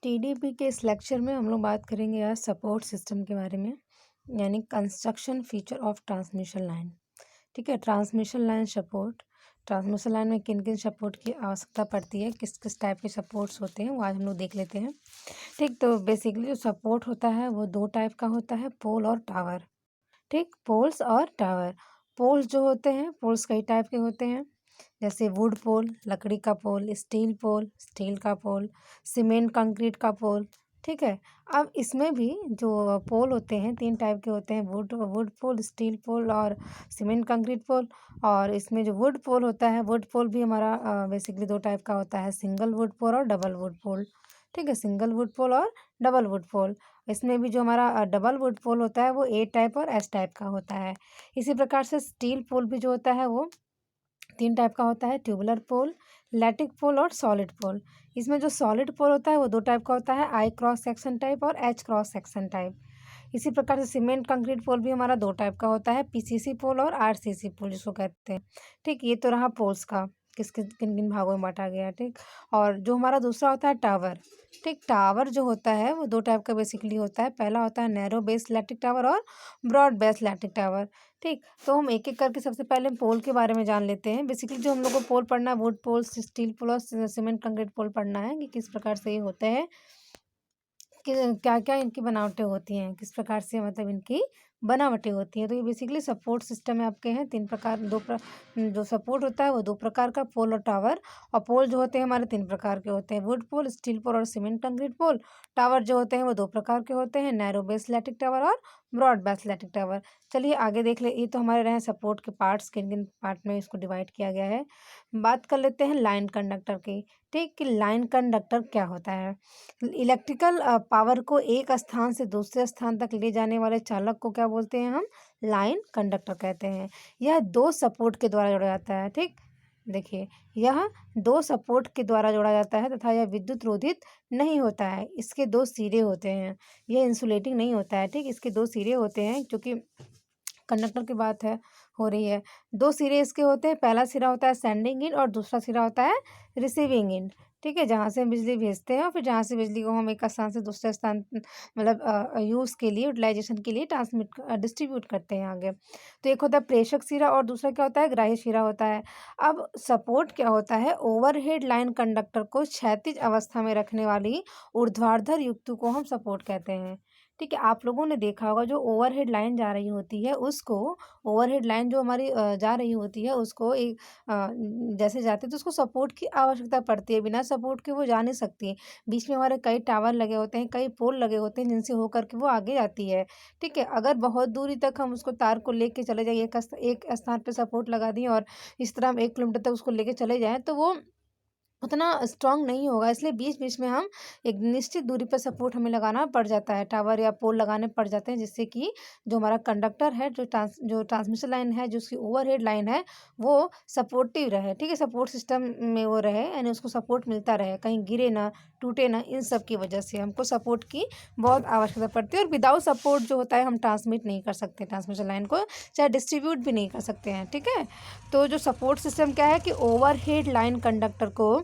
TDP के इस lecture में हम लोग बात करेंगे आज सपोर्ट सिस्टम के बारे में, यानी construction feature of transmission line. ठीक है, transmission line support. Transmission line में किन किन सपोर्ट की आवश्यकता पड़ती है, किस किस टाइप के सपोर्ट्स होते हैं, वो आज हम लोग देख लेते हैं। ठीक, तो बेसिकली जो सपोर्ट होता है वो दो टाइप का होता है, पोल और टावर। ठीक, पोल्स और टावर। पोल्स जो होते हैं, पोल्स कई टाइप के होते हैं, जैसे वुड पोल, लकड़ी का पोल, स्टील का पोल, सीमेंट कंक्रीट का पोल। ठीक है, अब इसमें भी जो पोल होते हैं तीन टाइप के होते हैं, वुड वुड पोल, स्टील पोल और सीमेंट कंक्रीट पोल। और इसमें जो वुड पोल होता है, वुड पोल भी हमारा बेसिकली दो टाइप का होता है, सिंगल वुड पोल और डबल वुड पोल। ठीक है, सिंगल वुड पोल और डबल वुड पोल। इसमें भी जो हमारा डबल वुड पोल होता है वो ए टाइप और एस टाइप का होता है। इसी प्रकार से स्टील पोल भी जो होता है वो तीन टाइप का होता है, ट्यूबुलर पोल, लैटिक पोल और सॉलिड पोल। इसमें जो सॉलिड पोल होता है वो दो टाइप का होता है, आई क्रॉस सेक्शन टाइप और एच क्रॉस सेक्शन टाइप। इसी प्रकार से सीमेंट कंक्रीट पोल भी हमारा दो टाइप का होता है, पीसीसी पोल और आरसीसी पोल जिसको कहते हैं। ठीक, ये तो रहा पोल्स का, किस किस किन किन भागों में बांटा गया है। ठीक, और जो हमारा दूसरा होता है टावर। ठीक, टावर जो होता है वो दो टाइप का बेसिकली होता है, पहला होता है नैरो बेस लैटिक टावर और ब्रॉड बेस लैटिक टावर। ठीक, तो हम एक एक करके सबसे पहले पोल के बारे में जान लेते हैं। बेसिकली जो हम लोग को पोल पढ़ना है, वुड पोल, स्टील पोल और सीमेंट कंक्रीट पोल पढ़ना है कि किस प्रकार से ये होते हैं, कि क्या क्या इनकी बनावटें होती हैं, किस प्रकार से मतलब इनकी बनावटें होती हैं। तो ये बेसिकली सपोर्ट सिस्टम है आपके हैं तीन प्रकार, जो सपोर्ट होता है वो दो प्रकार का, पोल और टावर। और पोल जो होते हैं हमारे तीन प्रकार के होते हैं, वुड पोल, स्टील पोल और सीमेंट कंक्रीट पोल। टावर जो होते हैं वो दो प्रकार के होते हैं, नैरो बेस लैटिक टावर और ब्रॉड बेस लैटिक टावर। चलिए आगे देख ले, ये तो हमारे रहे सपोर्ट के पार्ट्स, किन किन पार्ट में इसको डिवाइड किया गया है। बात कर लेते हैं लाइन कंडक्टर की। ठीक, कि लाइन कंडक्टर क्या होता है। इलेक्ट्रिकल पावर को एक स्थान से दूसरे स्थान तक ले जाने वाले चालक को क्या बोलते हैं हम, लाइन कंडक्टर कहते हैं। यह दो सपोर्ट के द्वारा जोड़ा जाता है। ठीक, देखिए यह दो सपोर्ट के द्वारा जोड़ा जाता है तथा यह विद्युत रोधित नहीं होता है। इसके दो सिरे होते हैं, यह इंसुलेटिंग नहीं होता है। ठीक, इसके दो सिरे होते हैं, क्योंकि कंडक्टर की बात है हो रही है। दो सिरे इसके होते हैं, पहला सिरा होता है सेंडिंग एंड और दूसरा सिरा होता है रिसीविंग एंड। ठीक है, जहाँ से हम बिजली भेजते हैं और फिर जहाँ से बिजली को हम एक स्थान से दूसरे स्थान मतलब यूज़ के लिए, यूटिलाइजेशन के लिए डिस्ट्रीब्यूट करते हैं आगे। तो एक होता है प्रेषक सिरा और दूसरा क्या होता है, ग्राही सिरा होता है। अब सपोर्ट क्या होता है, ओवरहेड लाइन कंडक्टर को क्षैतिज अवस्था में रखने वाली ऊर्ध्वाधर युक्त को हम सपोर्ट कहते हैं। ठीक है, आप लोगों ने देखा होगा जो ओवरहेड लाइन जा रही होती है उसको, ओवरहेड लाइन जो हमारी जा रही होती है उसको एक जैसे जाती है तो उसको सपोर्ट की आवश्यकता पड़ती है, बिना सपोर्ट के वो जा नहीं सकती। बीच में हमारे कई टावर लगे होते हैं, कई पोल लगे होते हैं जिनसे होकर के वो आगे जाती है। ठीक है, अगर बहुत दूरी तक हम उसको तार को लेके चले जाइए, एक स्थान पे सपोर्ट लगा दिए और इस तरह हम 1 किलोमीटर तक उसको लेके चले जाएँ तो वो उतना स्ट्रॉन्ग नहीं होगा। इसलिए बीच-बीच में हम एक निश्चित दूरी पर सपोर्ट हमें लगाना पड़ जाता है, टावर या पोल लगाने पड़ जाते हैं, जिससे कि जो हमारा कंडक्टर है, जो ट्रांसमिशन लाइन है, जो उसकी ओवरहेड लाइन है, वो सपोर्टिव रहे। ठीक है, सपोर्ट सिस्टम में वो रहे, यानी उसको सपोर्ट मिलता रहे, कहीं गिरे ना, टूटे ना। इन सब की वजह से हमको सपोर्ट की बहुत आवश्यकता पड़ती है, और विदाउट सपोर्ट जो होता है हम ट्रांसमिट नहीं कर सकते ट्रांसमिशन लाइन को, चाहे डिस्ट्रीब्यूट भी नहीं कर सकते हैं। ठीक है, तो जो सपोर्ट सिस्टम क्या है कि ओवरहेड लाइन कंडक्टर को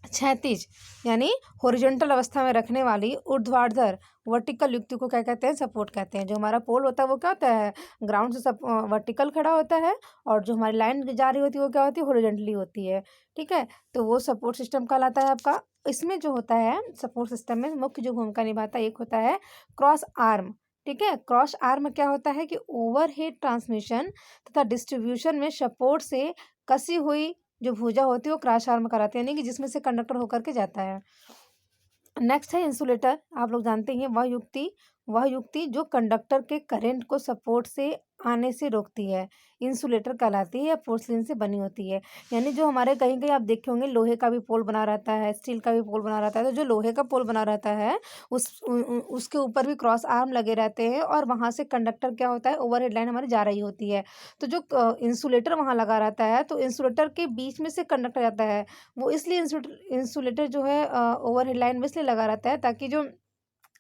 क्षैतिज यानी हॉरिजॉन्टल अवस्था में रखने वाली ऊर्ध्वाधर वर्टिकल युक्ति को क्या कहते हैं, सपोर्ट कहते हैं। जो हमारा पोल होता है वो क्या होता है, ग्राउंड से सब वर्टिकल खड़ा होता है, और जो हमारी लाइन जा रही होती है वो क्या होती है, हॉरिजॉन्टली होती है। ठीक है, तो वो सपोर्ट सिस्टम कहलाता है आपका। इसमें जो होता है सपोर्ट सिस्टम में मुख्य जो भूमिका निभाता है, एक होता है क्रॉस आर्म। ठीक है, क्रॉस आर्म क्या होता है कि ओवरहेड ट्रांसमिशन तथा डिस्ट्रीब्यूशन में सपोर्ट से कसी हुई जो भुजा होती है वो क्रॉस आर्म कराते हैं, यानी कि जिसमें से कंडक्टर होकर के जाता है। नेक्स्ट है इंसुलेटर। आप लोग जानते हैं वह युक्ति जो कंडक्टर के करंट को सपोर्ट से आने से रोकती है, इंसुलेटर कहलाती है, या पोर्सलिन से बनी होती है। यानी जो हमारे कहीं कहीं आप देखे होंगे लोहे का भी पोल बना रहता है, स्टील का भी पोल बना रहता है। तो जो लोहे का पोल बना रहता है उसके ऊपर भी क्रॉस आर्म लगे रहते हैं, और वहाँ से कंडक्टर क्या होता है, ओवरहेड लाइन हमारी जा रही होती है। तो जो इंसुलेटर वहाँ लगा रहता है, तो इंसुलेटर के बीच में से कंडक्टर जाता है। वो इसलिए इंसुलेटर जो है ओवरहेड लाइन में इसलिए लगा रहता है ताकि जो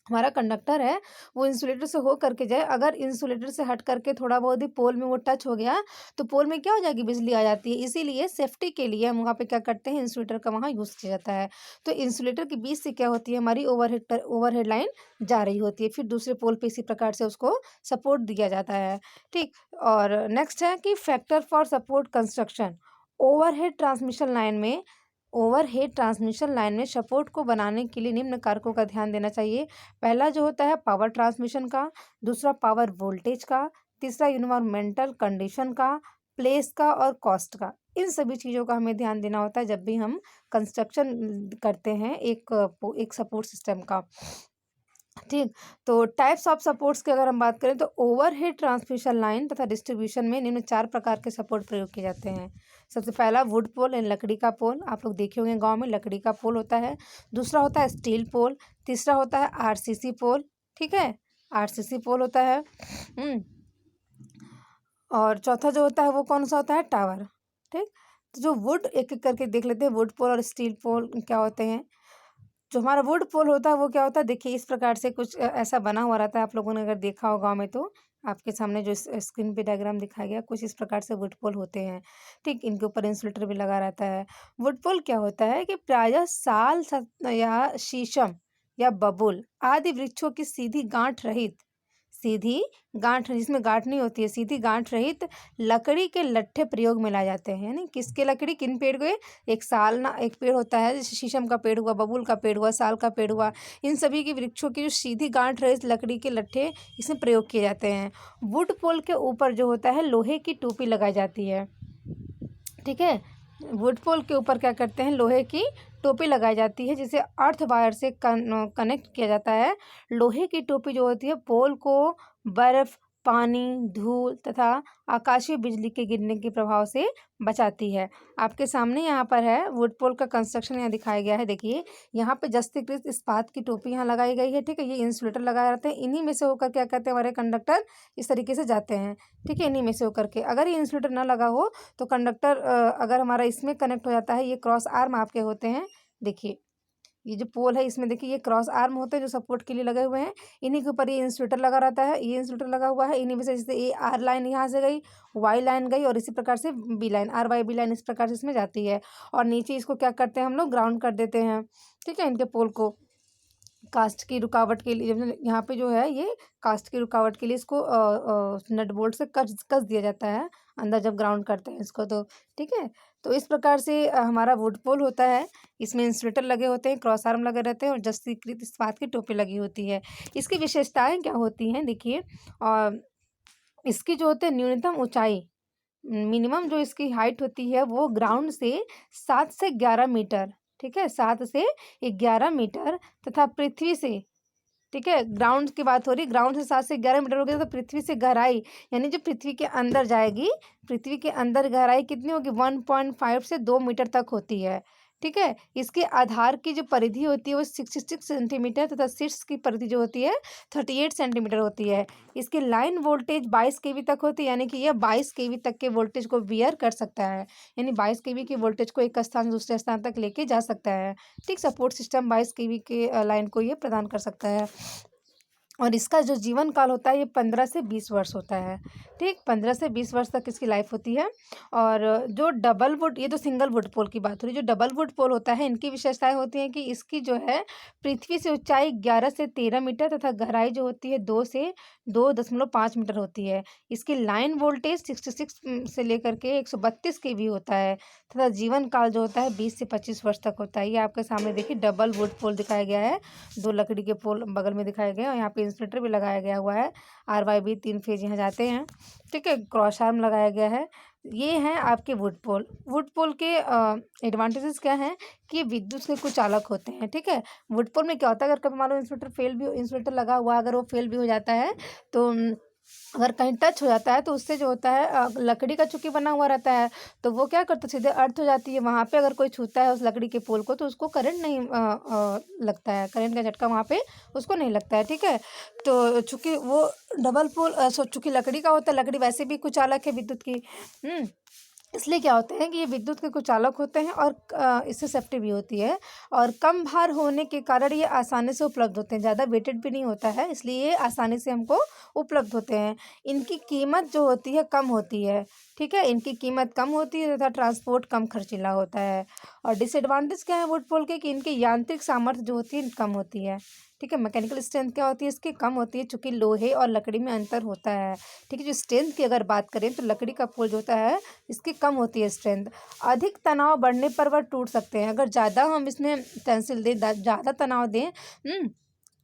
हमारा कंडक्टर है वो इंसुलेटर से हो करके जाए, अगर इंसुलेटर से हट करके थोड़ा बहुत ही पोल में वो टच हो गया तो पोल में क्या हो जाएगी, बिजली आ जाती है। इसीलिए सेफ्टी के लिए हम वहाँ पे क्या करते हैं, इंसुलेटर का वहाँ यूज़ किया जाता है। तो इंसुलेटर के बीच से क्या होती है, हमारी ओवरहेड लाइन जा रही होती है, फिर दूसरे पोल पे इसी प्रकार से उसको सपोर्ट दिया जाता है। ठीक। और नेक्स्ट है कि factor for support construction. Overhead transmission line में सपोर्ट को बनाने के लिए निम्न कारकों का ध्यान देना चाहिए। पहला जो होता है पावर ट्रांसमिशन का, दूसरा पावर वोल्टेज का, तीसरा इन्वायरमेंटल कंडीशन का, प्लेस का और कॉस्ट का। इन सभी चीज़ों का हमें ध्यान देना होता है जब भी हम कंस्ट्रक्शन करते हैं एक सपोर्ट सिस्टम का। ठीक। तो टाइप्स ऑफ सपोर्ट्स की अगर हम बात करें तो ओवरहेड ट्रांसमिशन लाइन तथा डिस्ट्रीब्यूशन में निम्न 4 प्रकार के सपोर्ट प्रयोग किए जाते हैं। सबसे पहला वुड पोल यानी लकड़ी का पोल, आप लोग देखे होंगे गांव में लकड़ी का पोल होता है। दूसरा होता है स्टील पोल, तीसरा होता है आरसीसी पोल। ठीक है, आरसीसी पोल होता है। और चौथा जो होता है वो कौन सा होता है, टावर। ठीक। तो जो वुड एक एक करके देख लेते हैं, वुड पोल और स्टील पोल क्या होते हैं। जो हमारा वुड पोल होता है वो क्या होता है, देखिए इस प्रकार से कुछ ऐसा बना हुआ रहता है। आप लोगों ने अगर देखा हो गाँव में तो आपके सामने जो स्क्रीन पे डायग्राम दिखाया गया, कुछ इस प्रकार से वुड पोल होते हैं। ठीक। इनके ऊपर इंसुलेटर भी लगा रहता है। वुड पोल क्या होता है कि प्रायः साल या शीशम या बबूल आदि वृक्षों की सीधी गांठ, जिसमें गांठ नहीं होती है, सीधी गांठ रहित लकड़ी के लट्ठे प्रयोग में लाए जाते हैं। यानी किसके लकड़ी, किन पेड़ के, एक पेड़ होता है जैसे शीशम का पेड़ हुआ, बबूल का पेड़ हुआ, साल का पेड़ हुआ, इन सभी के वृक्षों की जो सीधी गांठ रहित लकड़ी के लट्ठे इसमें प्रयोग किए जाते हैं। वुड पोल के ऊपर जो होता है लोहे की टोपी लगाई जाती है। ठीक है, वुड पोल के ऊपर क्या करते हैं, लोहे की टोपी लगाई जाती है जिसे अर्थ वायर से कनेक्ट किया जाता है। लोहे की टोपी जो होती है पोल को बर्फ, पानी, धूल तथा आकाशीय बिजली के गिरने के प्रभाव से बचाती है। आपके सामने यहाँ पर है वुड पोल का कंस्ट्रक्शन यहाँ दिखाया गया है। देखिए यहाँ पे जस्तीकृत इस्पात की टोपी यहाँ लगाई गई है। ठीक है, ये इंसुलेटर लगाए रहते हैं, इन्हीं में से होकर क्या कहते हैं हमारे कंडक्टर इस तरीके से जाते हैं। ठीक है, इन्हीं में से होकर के, अगर ये इंसुलेटर ना लगा हो तो कंडक्टर अगर हमारा इसमें कनेक्ट हो जाता है, ये क्रॉस आर्म आपके होते हैं। देखिए ये जो पोल है इसमें देखिए ये क्रॉस आर्म होते हैं जो सपोर्ट के लिए लगे हुए हैं, इन्हीं के ऊपर ये इंसुलेटर लगा रहता है। ये इंसुलेटर लगा हुआ है, इन्हीं में से जैसे ये आर लाइन यहाँ से गई, वाई लाइन गई और इसी प्रकार से B line, R Y B line इस प्रकार से इसमें जाती है। और नीचे इसको क्या करते हैं हम लोग, ग्राउंड कर देते हैं। ठीक है, इनके पोल को कास्ट की रुकावट के लिए, यहाँ पे जो है ये कास्ट की रुकावट के लिए इसको नट बोल्ट से कस दिया जाता है अंदर जब ग्राउंड करते हैं इसको तो। ठीक है, तो इस प्रकार से हमारा वुड पोल होता है। इसमें इंसुलेटर लगे होते हैं, क्रॉस आर्म लगे रहते हैं और जस्तीकृत इस्पात की टोपी लगी होती है। इसकी विशेषताएं क्या होती हैं देखिए, और इसकी जो होती है न्यूनतम ऊंचाई, मिनिमम जो इसकी हाइट होती है वो ग्राउंड से 7 से 11 मीटर। ठीक है, 7 से 11 मीटर तथा पृथ्वी से, ठीक है, ग्राउंड की बात हो रही, ग्राउंड से 7 से 11 मीटर हो गया तो पृथ्वी से गहराई, यानी जो पृथ्वी के अंदर जाएगी, पृथ्वी के अंदर गहराई कितनी होगी, 1.5 से 2 मीटर तक होती है। ठीक है, इसके आधार की जो परिधि होती है वो 66 सेंटीमीटर तथा शीर्ष की परिधि जो होती है 38 सेंटीमीटर होती है। इसकी लाइन वोल्टेज 22 केवी तक होती है, यानी कि यह 22 केवी तक के वोल्टेज को बियर कर सकता है, यानी 22 केवी के वोल्टेज को एक स्थान से दूसरे स्थान तक लेके जा सकता है। ठीक, सपोर्ट सिस्टम 22 केवी के लाइन को ये प्रदान कर सकता है। और इसका जो जीवन काल होता है ये 15 से 20 वर्ष होता है। ठीक, 15 से 20 वर्ष तक इसकी लाइफ होती है। और जो डबल वुड, ये तो सिंगल वुड पोल की बात हो रही है, जो डबल वुड पोल होता है इनकी विशेषताएं होती हैं कि इसकी जो है पृथ्वी से ऊंचाई 11 से 13 मीटर तथा गहराई जो होती है 2 से 2.5 मीटर होती है। इसकी लाइन वोल्टेज 66 से लेकर के 132 केवी होता है तथा जीवन काल जो होता है 20 से 25 वर्ष तक होता है। ये आपके सामने देखिए डबल वुड पोल दिखाया गया है, 2 लकड़ी के पोल बगल में दिखाए गए हैं और यहाँ पे इंसुलेटर भी लगाया गया हुआ है। RYB 3 फेज यहाँ जाते हैं। ठीक है, क्रॉस आर्म लगाया गया है। ये हैं आपके वुड पोल। वुड पोल के एडवांटेजेस क्या हैं कि विद्युत के कुछ चालक होते हैं। ठीक है, वुड पोल में क्या होता है, अगर कभी मान लो इंसुलेटर लगा हुआ है, अगर वो फेल भी हो जाता है तो अगर कहीं टच हो जाता है तो उससे जो होता है लकड़ी का चूंकि बना हुआ रहता है तो वो क्या करता है, सीधे अर्थ हो जाती है। वहाँ पे अगर कोई छूता है उस लकड़ी के पोल को तो उसको करंट नहीं लगता है, करंट का झटका वहाँ पे उसको नहीं लगता है। ठीक है, तो चूंकि वो डबल पोल चूंकि लकड़ी का होता है, लकड़ी वैसे भी कुछ अलग है विद्युत की, इसलिए क्या होता है कि ये विद्युत के कुचालक होते हैं और इससे सेफ्टी भी होती है और कम भार होने के कारण ये आसानी से उपलब्ध होते हैं, ज़्यादा वेटेड भी नहीं होता है, इसलिए ये आसानी से हमको उपलब्ध होते हैं। इनकी कीमत जो होती है कम होती है, ठीक है, इनकी कीमत कम होती है तथा ट्रांसपोर्ट कम खर्चीला होता है। और डिसएडवांटेज क्या है वुड पोल के कि इनकी यांत्रिक सामर्थ्य जो होती है कम होती है, ठीक है। मैकेनिकल स्ट्रेंथ क्या होती है इसकी कम होती है, चूँकि लोहे और लकड़ी में अंतर होता है, ठीक है। जो स्ट्रेंथ की अगर बात करें तो लकड़ी का पोल जो होता है इसकी कम होती है स्ट्रेंथ। अधिक तनाव बढ़ने पर वह टूट सकते हैं, अगर ज़्यादा हम इसमें टेंसिल दें, ज़्यादा तनाव दें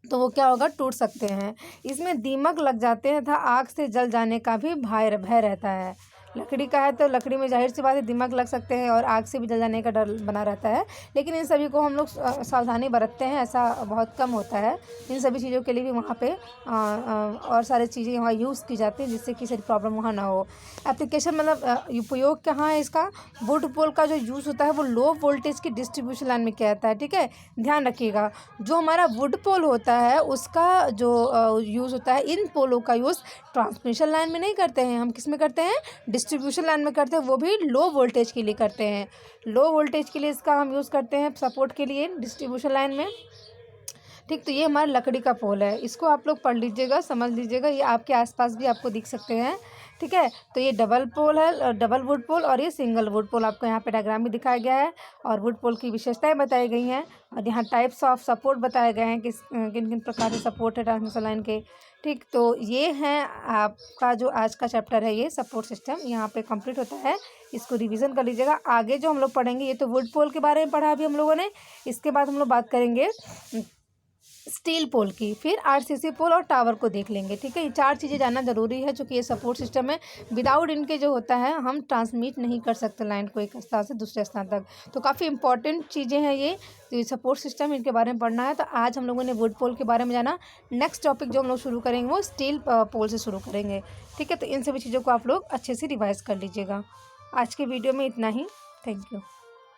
तो वो क्या होगा, टूट सकते हैं। इसमें दीमक लग जाते हैं तथा आग से जल जाने का भी भय रहता है। लकड़ी का है तो लकड़ी में जाहिर सी बात है दीमक लग सकते हैं और आग से भी जल जाने का डर बना रहता है, लेकिन इन सभी को हम लोग सावधानी बरतते हैं, ऐसा बहुत कम होता है। इन सभी चीज़ों के लिए भी वहाँ पे और सारी चीज़ें वहाँ यूज़ की जाती हैं जिससे किसी प्रॉब्लम वहाँ ना हो। एप्लीकेशन मतलब उपयोग कहाँ है इसका, वुड पोल का जो यूज़ होता है वो लो वोल्टेज की डिस्ट्रीब्यूशन लाइन में किया जाता है, ठीक है। ध्यान रखिएगा, जो हमारा वुड पोल होता है उसका जो यूज़ होता है, इन पोलों का यूज़ ट्रांसमिशन लाइन में नहीं करते हैं, हम किस में करते हैं, डिस्ट्रीब्यूशन लाइन में करते हैं, वो भी लो वोल्टेज के लिए करते हैं। लो वोल्टेज के लिए इसका हम यूज़ करते हैं सपोर्ट के लिए डिस्ट्रीब्यूशन लाइन में, ठीक। तो ये हमारा लकड़ी का पोल है, इसको आप लोग पढ़ लीजिएगा, समझ लीजिएगा, ये आपके आसपास भी आपको दिख सकते हैं, ठीक है। तो ये डबल पोल है, डबल वुड पोल, और ये सिंगल वुड पोल आपको यहाँ पे डायग्राम में दिखाया गया है और वुड पोल की विशेषताएं बताई गई हैं और यहाँ टाइप्स ऑफ सपोर्ट बताए गए हैं कि किन किन प्रकार के सपोर्ट है ट्रांसमिशन लाइन के, ठीक। तो ये है आपका जो आज का चैप्टर है, ये सपोर्ट सिस्टम यहाँ पे कंप्लीट होता है, इसको रिवीजन कर लीजिएगा। आगे जो हम लोग पढ़ेंगे, ये तो वुड पोल के बारे में पढ़ा अभी हम लोगों ने, इसके बाद हम लोग बात करेंगे स्टील पोल की, फिर आरसीसी पोल और टावर को देख लेंगे, ठीक है। ये 4 चीज़ें जानना जरूरी है, चूँकि ये सपोर्ट सिस्टम है, विदाउट इनके जो होता है हम ट्रांसमिट नहीं कर सकते लाइन को एक स्थान से दूसरे स्थान तक। तो काफ़ी इंपॉर्टेंट चीज़ें हैं ये, तो ये सपोर्ट सिस्टम, इनके बारे में पढ़ना है। तो आज हम लोगों ने वुड पोल के बारे में जाना, नेक्स्ट टॉपिक जो हम लोग शुरू करेंगे वो स्टील पोल से शुरू करेंगे, ठीक है। तो इन सभी चीज़ों को आप लोग अच्छे से रिवाइज कर लीजिएगा। आज के वीडियो में इतना ही, थैंक यू।